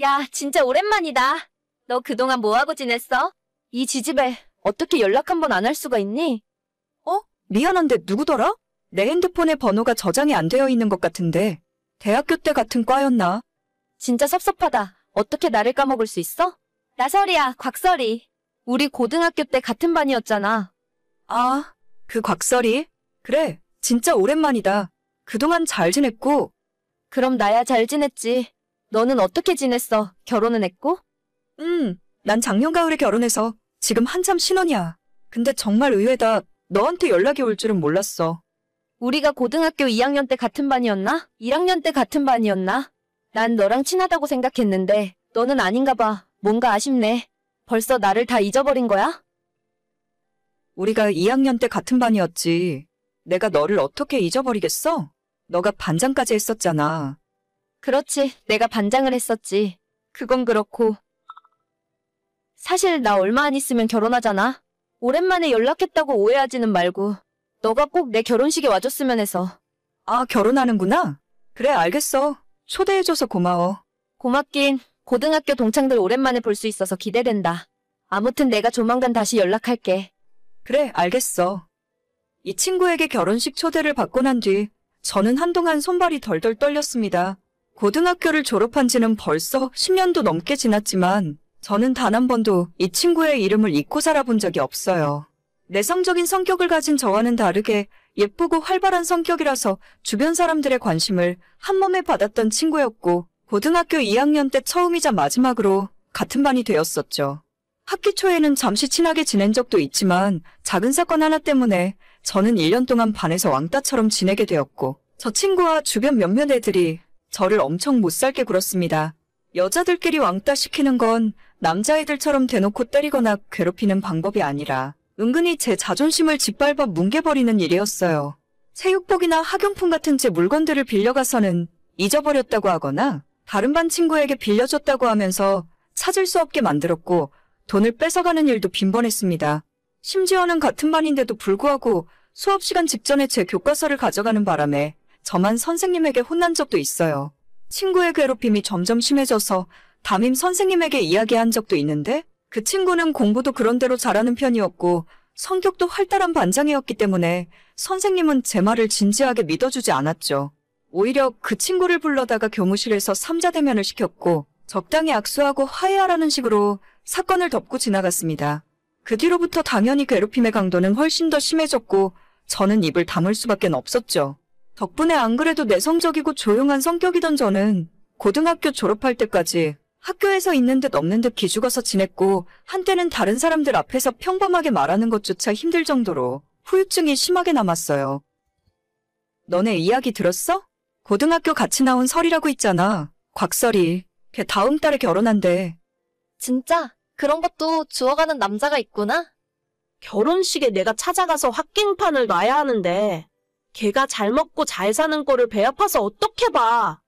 야, 진짜 오랜만이다. 너 그동안 뭐하고 지냈어? 이 지집에 어떻게 연락 한 번 안 할 수가 있니? 미안한데 누구더라? 내 핸드폰에 번호가 저장이 안 되어 있는 것 같은데. 대학교 때 같은 과였나? 진짜 섭섭하다. 어떻게 나를 까먹을 수 있어? 나 설이야, 곽설이. 우리 고등학교 때 같은 반이었잖아. 아, 그 곽설이? 그래, 진짜 오랜만이다. 그동안 잘 지냈고? 그럼 나야 잘 지냈지. 너는 어떻게 지냈어? 결혼은 했고? 난 작년 가을에 결혼해서 지금 한참 신혼이야. 근데 정말 의외다. 너한테 연락이 올 줄은 몰랐어. 우리가 고등학교 2학년 때 같은 반이었나? 1학년 때 같은 반이었나? 난 너랑 친하다고 생각했는데 너는 아닌가 봐. 뭔가 아쉽네. 벌써 나를 다 잊어버린 거야? 우리가 2학년 때 같은 반이었지. 내가 너를 어떻게 잊어버리겠어? 너가 반장까지 했었잖아. 그렇지, 내가 반장을 했었지. 그건 그렇고. 사실 나 얼마 안 있으면 결혼하잖아. 오랜만에 연락했다고 오해하지는 말고 너가 꼭 내 결혼식에 와줬으면 해서. 아, 결혼하는구나? 그래, 알겠어. 초대해줘서 고마워. 고맙긴. 고등학교 동창들 오랜만에 볼 수 있어서 기대된다. 아무튼 내가 조만간 다시 연락할게. 그래, 알겠어. 이 친구에게 결혼식 초대를 받고 난 뒤 저는 한동안 손발이 덜덜 떨렸습니다. 고등학교를 졸업한 지는 벌써 10년도 넘게 지났지만 저는 단 한 번도 이 친구의 이름을 잊고 살아본 적이 없어요. 내성적인 성격을 가진 저와는 다르게 예쁘고 활발한 성격이라서 주변 사람들의 관심을 한몸에 받았던 친구였고 고등학교 2학년 때 처음이자 마지막으로 같은 반이 되었었죠. 학기 초에는 잠시 친하게 지낸 적도 있지만 작은 사건 하나 때문에 저는 1년 동안 반에서 왕따처럼 지내게 되었고 저 친구와 주변 몇몇 애들이 저를 엄청 못살게 굴었습니다. 여자들끼리 왕따 시키는 건 남자애들처럼 대놓고 때리거나 괴롭히는 방법이 아니라 은근히 제 자존심을 짓밟아 뭉개버리는 일이었어요. 체육복이나 학용품 같은 제 물건들을 빌려가서는 잊어버렸다고 하거나 다른 반 친구에게 빌려줬다고 하면서 찾을 수 없게 만들었고 돈을 뺏어가는 일도 빈번했습니다. 심지어는 같은 반인데도 불구하고 수업 시간 직전에 제 교과서를 가져가는 바람에 저만 선생님에게 혼난 적도 있어요. 친구의 괴롭힘이 점점 심해져서 담임 선생님에게 이야기한 적도 있는데 그 친구는 공부도 그런대로 잘하는 편이었고 성격도 활달한 반장이었기 때문에 선생님은 제 말을 진지하게 믿어주지 않았죠. 오히려 그 친구를 불러다가 교무실에서 삼자대면을 시켰고 적당히 악수하고 화해하라는 식으로 사건을 덮고 지나갔습니다. 그 뒤로부터 당연히 괴롭힘의 강도는 훨씬 더 심해졌고 저는 입을 다물 수밖에 없었죠. 덕분에 안 그래도 내성적이고 조용한 성격이던 저는 고등학교 졸업할 때까지 학교에서 있는 듯 없는 듯 기죽어서 지냈고 한때는 다른 사람들 앞에서 평범하게 말하는 것조차 힘들 정도로 후유증이 심하게 남았어요. 너네 이야기 들었어? 고등학교 같이 나온 설이라고 있잖아. 곽설이. 걔 다음 달에 결혼한대. 진짜? 그런 것도 주워가는 남자가 있구나? 결혼식에 내가 찾아가서 헛갱판을 놔야 하는데 걔가 잘 먹고 잘 사는 꼴을 배 아파서 어떻게 봐.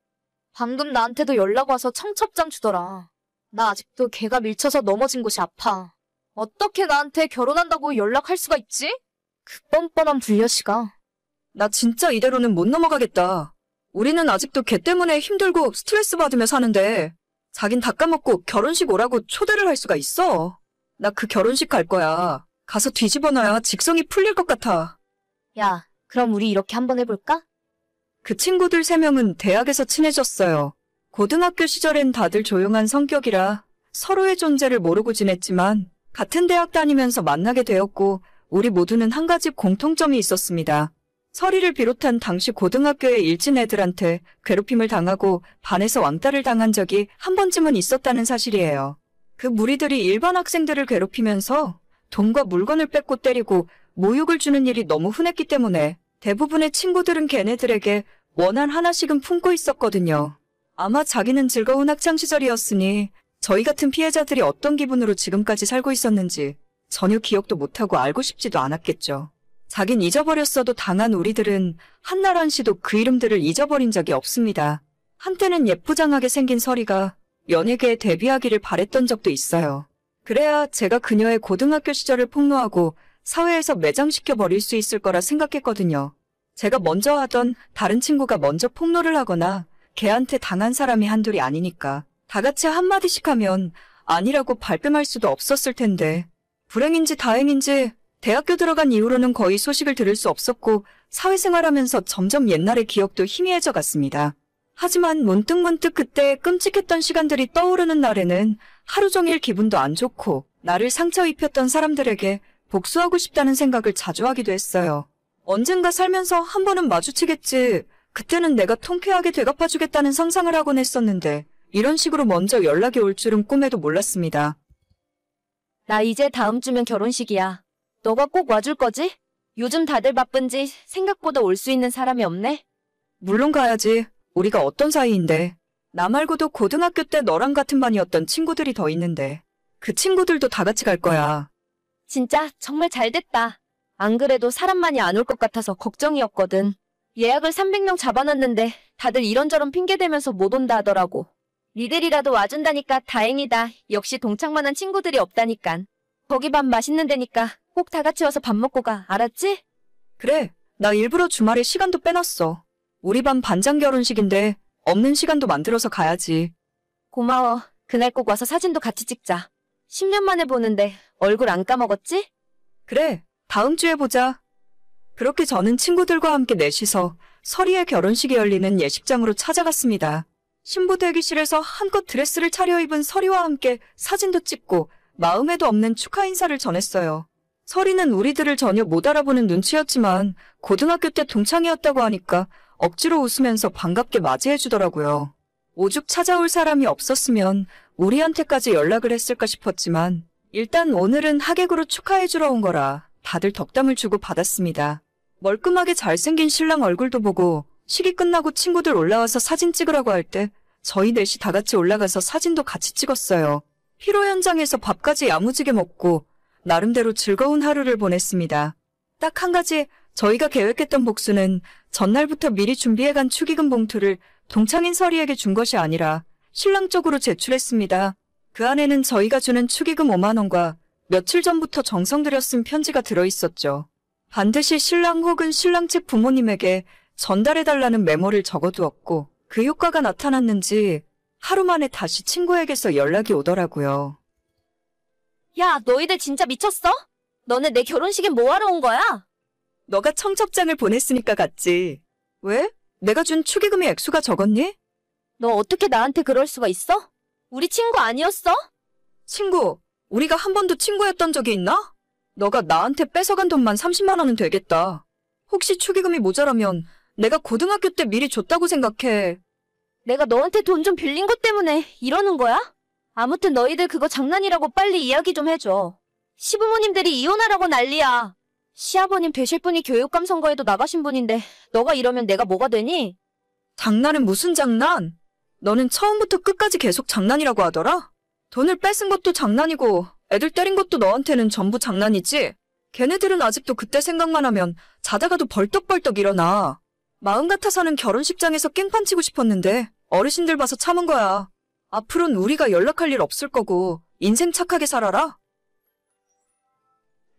방금 나한테도 연락 와서 청첩장 주더라. 나 아직도 걔가 밀쳐서 넘어진 곳이 아파. 어떻게 나한테 결혼한다고 연락할 수가 있지? 그 뻔뻔한 불려시가. 나 진짜 이대로는 못 넘어가겠다. 우리는 아직도 걔 때문에 힘들고 스트레스 받으며 사는데 자긴 다 까먹고 결혼식 오라고 초대를 할 수가 있어. 나 그 결혼식 갈 거야. 가서 뒤집어 놔야 직성이 풀릴 것 같아. 야, 그럼 우리 이렇게 한번 해볼까? 그 친구들 3명은 대학에서 친해졌어요. 고등학교 시절엔 다들 조용한 성격이라 서로의 존재를 모르고 지냈지만 같은 대학 다니면서 만나게 되었고 우리 모두는 한 가지 공통점이 있었습니다. 설이를 비롯한 당시 고등학교의 일진 애들한테 괴롭힘을 당하고 반에서 왕따를 당한 적이 한 번쯤은 있었다는 사실이에요. 그 무리들이 일반 학생들을 괴롭히면서 돈과 물건을 뺏고 때리고 모욕을 주는 일이 너무 흔했기 때문에 대부분의 친구들은 걔네들에게 원한 하나씩은 품고 있었거든요. 아마 자기는 즐거운 학창시절이었으니 저희 같은 피해자들이 어떤 기분으로 지금까지 살고 있었는지 전혀 기억도 못하고 알고 싶지도 않았겠죠. 자긴 잊어버렸어도 당한 우리들은 한날 한시도 그 이름들을 잊어버린 적이 없습니다. 한때는 예쁘장하게 생긴 설이가 연예계에 데뷔하기를 바랬던 적도 있어요. 그래야 제가 그녀의 고등학교 시절을 폭로하고 사회에서 매장시켜버릴 수 있을 거라 생각했거든요. 제가 먼저 하던 다른 친구가 먼저 폭로를 하거나 걔한테 당한 사람이 한둘이 아니니까 다 같이 한마디씩 하면 아니라고 발뺌할 수도 없었을 텐데. 불행인지 다행인지 대학교 들어간 이후로는 거의 소식을 들을 수 없었고 사회생활하면서 점점 옛날의 기억도 희미해져 갔습니다. 하지만 문득문득 그때 끔찍했던 시간들이 떠오르는 날에는 하루 종일 기분도 안 좋고 나를 상처 입혔던 사람들에게 복수하고 싶다는 생각을 자주 하기도 했어요. 언젠가 살면서 한 번은 마주치겠지. 그때는 내가 통쾌하게 되갚아주겠다는 상상을 하곤 했었는데 이런 식으로 먼저 연락이 올 줄은 꿈에도 몰랐습니다. 나 이제 다음 주면 결혼식이야. 너가 꼭 와줄 거지? 요즘 다들 바쁜지 생각보다 올 수 있는 사람이 없네? 물론 가야지. 우리가 어떤 사이인데. 나 말고도 고등학교 때 너랑 같은 반이었던 친구들이 더 있는데. 그 친구들도 다 같이 갈 거야. 진짜 정말 잘 됐다. 안 그래도 사람 많이 안 올 것 같아서 걱정이었거든. 예약을 300명 잡아놨는데 다들 이런저런 핑계대면서 못 온다 하더라고. 니들이라도 와준다니까 다행이다. 역시 동창만한 친구들이 없다니깐. 거기 밥 맛있는 데니까 꼭 다 같이 와서 밥 먹고 가. 알았지? 그래. 나 일부러 주말에 시간도 빼놨어. 우리 반 반장 결혼식인데 없는 시간도 만들어서 가야지. 고마워. 그날 꼭 와서 사진도 같이 찍자. 10년 만에 보는데 얼굴 안 까먹었지? 그래. 다음 주에 보자. 그렇게 저는 친구들과 함께 넷이서 설이의 결혼식이 열리는 예식장으로 찾아갔습니다. 신부 대기실에서 한껏 드레스를 차려입은 설이와 함께 사진도 찍고 마음에도 없는 축하 인사를 전했어요. 설이는 우리들을 전혀 못 알아보는 눈치였지만 고등학교 때 동창이었다고 하니까 억지로 웃으면서 반갑게 맞이해주더라고요. 오죽 찾아올 사람이 없었으면 우리한테까지 연락을 했을까 싶었지만 일단 오늘은 하객으로 축하해주러 온 거라 다들 덕담을 주고 받았습니다. 멀끔하게 잘생긴 신랑 얼굴도 보고 식이 끝나고 친구들 올라와서 사진 찍으라고 할 때 저희 넷이 다 같이 올라가서 사진도 같이 찍었어요. 피로 현장에서 밥까지 야무지게 먹고 나름대로 즐거운 하루를 보냈습니다. 딱 한 가지 저희가 계획했던 복수는 전날부터 미리 준비해간 축의금 봉투를 동창인 설이에게 준 것이 아니라 신랑 쪽으로 제출했습니다. 그 안에는 저희가 주는 축의금 5만 원과 며칠 전부터 정성 들여 쓴 편지가 들어있었죠. 반드시 신랑 혹은 신랑 측 부모님에게 전달해달라는 메모를 적어두었고 그 효과가 나타났는지 하루 만에 다시 친구에게서 연락이 오더라고요. 야, 너희들 진짜 미쳤어? 너네 내 결혼식에 뭐하러 온 거야? 너가 청첩장을 보냈으니까 갔지. 왜? 내가 준 축의금의 액수가 적었니? 너 어떻게 나한테 그럴 수가 있어? 우리 친구 아니었어? 친구, 우리가 한 번도 친구였던 적이 있나? 너가 나한테 뺏어간 돈만 30만 원은 되겠다. 혹시 축의금이 모자라면 내가 고등학교 때 미리 줬다고 생각해. 내가 너한테 돈 좀 빌린 것 때문에 이러는 거야? 아무튼 너희들 그거 장난이라고 빨리 이야기 좀 해줘. 시부모님들이 이혼하라고 난리야. 시아버님 되실 분이 교육감 선거에도 나가신 분인데 너가 이러면 내가 뭐가 되니? 장난은 무슨 장난? 너는 처음부터 끝까지 계속 장난이라고 하더라? 돈을 뺏은 것도 장난이고 애들 때린 것도 너한테는 전부 장난이지? 걔네들은 아직도 그때 생각만 하면 자다가도 벌떡벌떡 일어나. 마음 같아서는 결혼식장에서 깽판 치고 싶었는데 어르신들 봐서 참은 거야. 앞으로는 우리가 연락할 일 없을 거고 인생 착하게 살아라.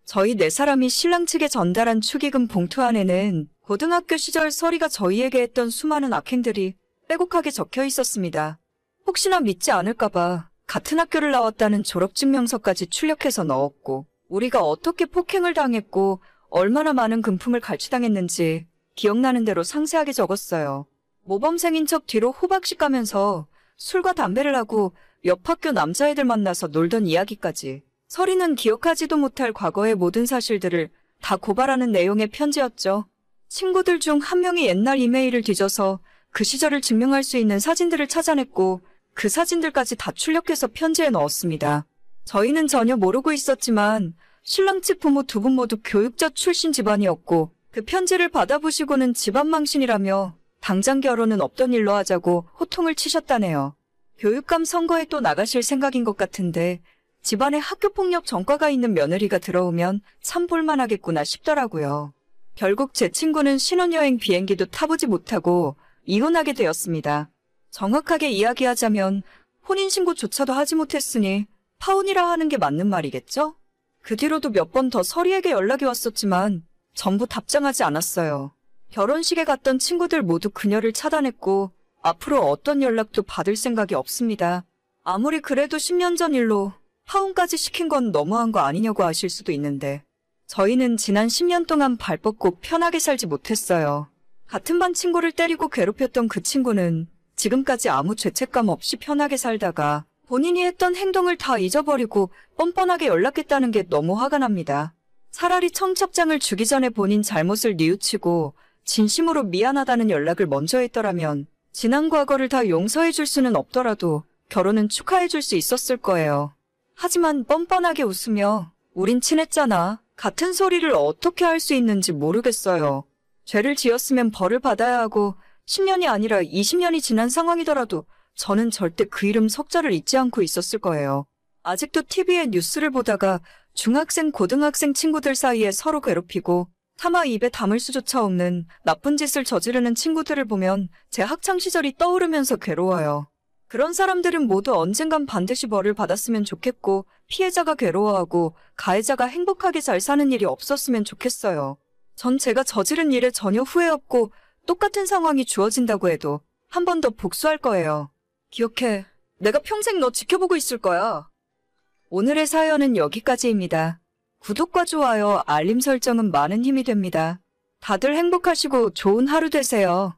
저희 네 사람이 신랑 측에 전달한 축의금 봉투 안에는 고등학교 시절 설이가 저희에게 했던 수많은 악행들이 빼곡하게 적혀 있었습니다. 혹시나 믿지 않을까봐 같은 학교를 나왔다는 졸업증명서까지 출력해서 넣었고 우리가 어떻게 폭행을 당했고 얼마나 많은 금품을 갈취당했는지 기억나는 대로 상세하게 적었어요. 모범생인 척 뒤로 호박씩 가면서 술과 담배를 하고 옆 학교 남자애들 만나서 놀던 이야기까지. 설이는 기억하지도 못할 과거의 모든 사실들을 다 고발하는 내용의 편지였죠. 친구들 중 한 명이 옛날 이메일을 뒤져서 그 시절을 증명할 수 있는 사진들을 찾아냈고 그 사진들까지 다 출력해서 편지에 넣었습니다. 저희는 전혀 모르고 있었지만 신랑 측 부모 두 분 모두 교육자 출신 집안이었고 그 편지를 받아보시고는 집안 망신이라며 당장 결혼은 없던 일로 하자고 호통을 치셨다네요. 교육감 선거에 또 나가실 생각인 것 같은데 집안에 학교폭력 전과가 있는 며느리가 들어오면 참 볼만하겠구나 싶더라고요. 결국 제 친구는 신혼여행 비행기도 타보지 못하고 이혼하게 되었습니다. 정확하게 이야기하자면 혼인신고조차도 하지 못했으니 파혼이라 하는 게 맞는 말이겠죠? 그 뒤로도 몇 번 더 설이에게 연락이 왔었지만 전부 답장하지 않았어요. 결혼식에 갔던 친구들 모두 그녀를 차단했고 앞으로 어떤 연락도 받을 생각이 없습니다. 아무리 그래도 10년 전 일로 파혼까지 시킨 건 너무한 거 아니냐고 하실 수도 있는데 저희는 지난 10년 동안 발 뻗고 편하게 살지 못했어요. 같은 반 친구를 때리고 괴롭혔던 그 친구는 지금까지 아무 죄책감 없이 편하게 살다가 본인이 했던 행동을 다 잊어버리고 뻔뻔하게 연락했다는 게 너무 화가 납니다. 차라리 청첩장을 주기 전에 본인 잘못을 뉘우치고 진심으로 미안하다는 연락을 먼저 했더라면 지난 과거를 다 용서해 줄 수는 없더라도 결혼은 축하해 줄 수 있었을 거예요. 하지만 뻔뻔하게 웃으며 우린 친했잖아. 같은 소리를 어떻게 할 수 있는지 모르겠어요. 죄를 지었으면 벌을 받아야 하고 10년이 아니라 20년이 지난 상황이더라도 저는 절대 그 이름 석자를 잊지 않고 있었을 거예요. 아직도 TV에 뉴스를 보다가 중학생, 고등학생 친구들 사이에 서로 괴롭히고 차마 입에 담을 수조차 없는 나쁜 짓을 저지르는 친구들을 보면 제 학창시절이 떠오르면서 괴로워요. 그런 사람들은 모두 언젠간 반드시 벌을 받았으면 좋겠고 피해자가 괴로워하고 가해자가 행복하게 잘 사는 일이 없었으면 좋겠어요. 전 제가 저지른 일에 전혀 후회 없고 똑같은 상황이 주어진다고 해도 한 번 더 복수할 거예요. 기억해. 내가 평생 너 지켜보고 있을 거야. 오늘의 사연은 여기까지입니다. 구독과 좋아요, 알림 설정은 많은 힘이 됩니다. 다들 행복하시고 좋은 하루 되세요.